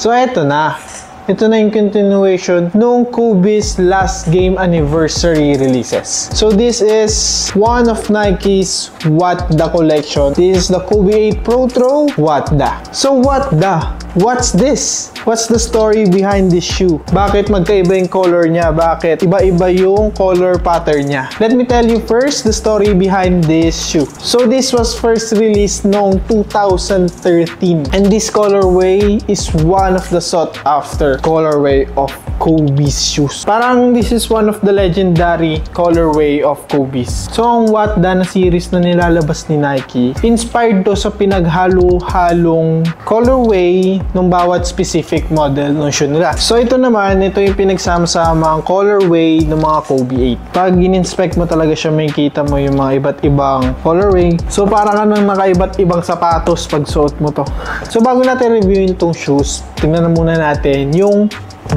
So, eto na. Ito na yung continuation nung Kobe's last game anniversary releases. So this is one of Nike's What The collection. This is the Kobe 8 Pro Throw What The. So what the? What's this? What's the story behind this shoe? Bakit magkaiba yung color niya? Bakit iba-iba yung color pattern niya? Let me tell you first the story behind this shoe. So this was first released noong 2013. And this colorway is one of the sought after colorway of Kobe's shoes. Parang this is one of the legendary colorway of Kobe's. So ang What The na series na nilalabas ni Nike, inspired to sa pinaghalo-halong colorway ng bawat specific model ng shoe nila. So ito naman, ito yung pinagsama-sama ang colorway ng mga Kobe 8. Pag in-inspect mo talaga siya, may kita mo yung mga iba't ibang colorway. So parang ka nang nakaiba't ibang sapatos pag suot mo to. So bago natin reviewin itong shoes, tingnan na muna natin yung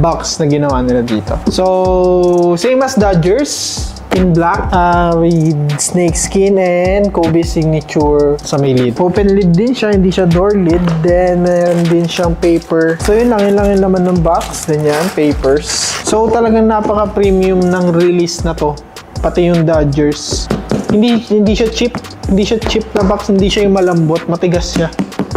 box na ginawa nila dito. So same as Dodgers, in black with snake skin and Kobe signature sa may lid. Open lid din siya, hindi siya door lid. Then meron din siyang paper. So yun lang yung laman ng box. Ganyan, papers. So talagang napaka-premium ng release na to. Pati yung Dodgers. Hindi siya cheap. Hindi siya cheap na box. Hindi siya yung malambot. Matigas siya.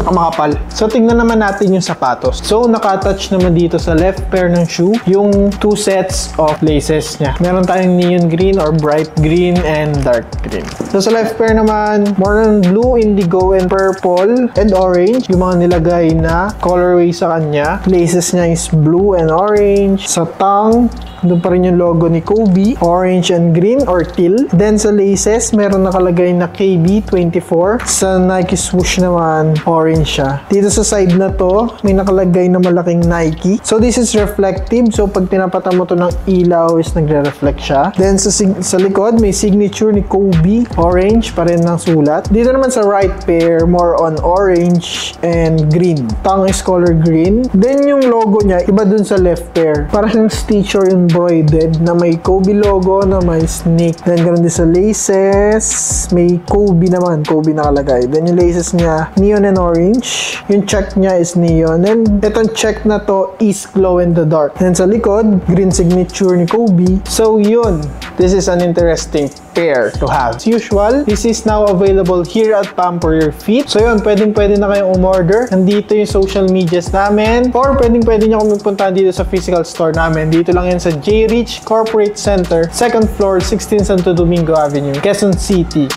Makapal. So, tingnan naman natin yung sapatos. So, naka-attach naman dito sa left pair ng shoe yung two sets of laces niya. Meron tayong neon green or bright green and dark green. So, sa left pair naman, more on blue, indigo, and purple, and orange. Yung mga nilagay na colorway sa kanya. Laces niya is blue and orange. Sa tongue, doon pa rin yung logo ni Kobe. Orange and green or teal. Then, sa laces, meron nakalagay na KB24. Sa Nike swoosh naman, orange siya. Dito sa side na to, may nakalagay na malaking Nike. So, this is reflective. So, pag tinapata mo to ng ilaw, is nagre-reflect siya. Then, sa likod, may signature ni Kobe. Orange pa rin ng sulat. Dito naman sa right pair, more on orange and green. Tongue is color green. Then, yung logo niya, iba dun sa left pair. Parang stitch or embroidered na may Kobe logo, na may snake. Then, ganun din sa laces. May Kobe naman. Kobe nakalagay. Then, yung laces niya, neon and orange. Yung check niya is neon. And itong check na to is glow in the dark. And sa likod, green signature ni Kobe. So yun, this is an interesting pair to have. As usual, this is now available here at Pamper Your Feet. So yun, pwede na kayong umorder. Nandito yung social medias namin. Or pwede nyo kung magpunta dito sa physical store namin. Dito lang yan sa J. Rich Corporate Center, 2nd floor, 16 Santo Domingo Avenue, Quezon City.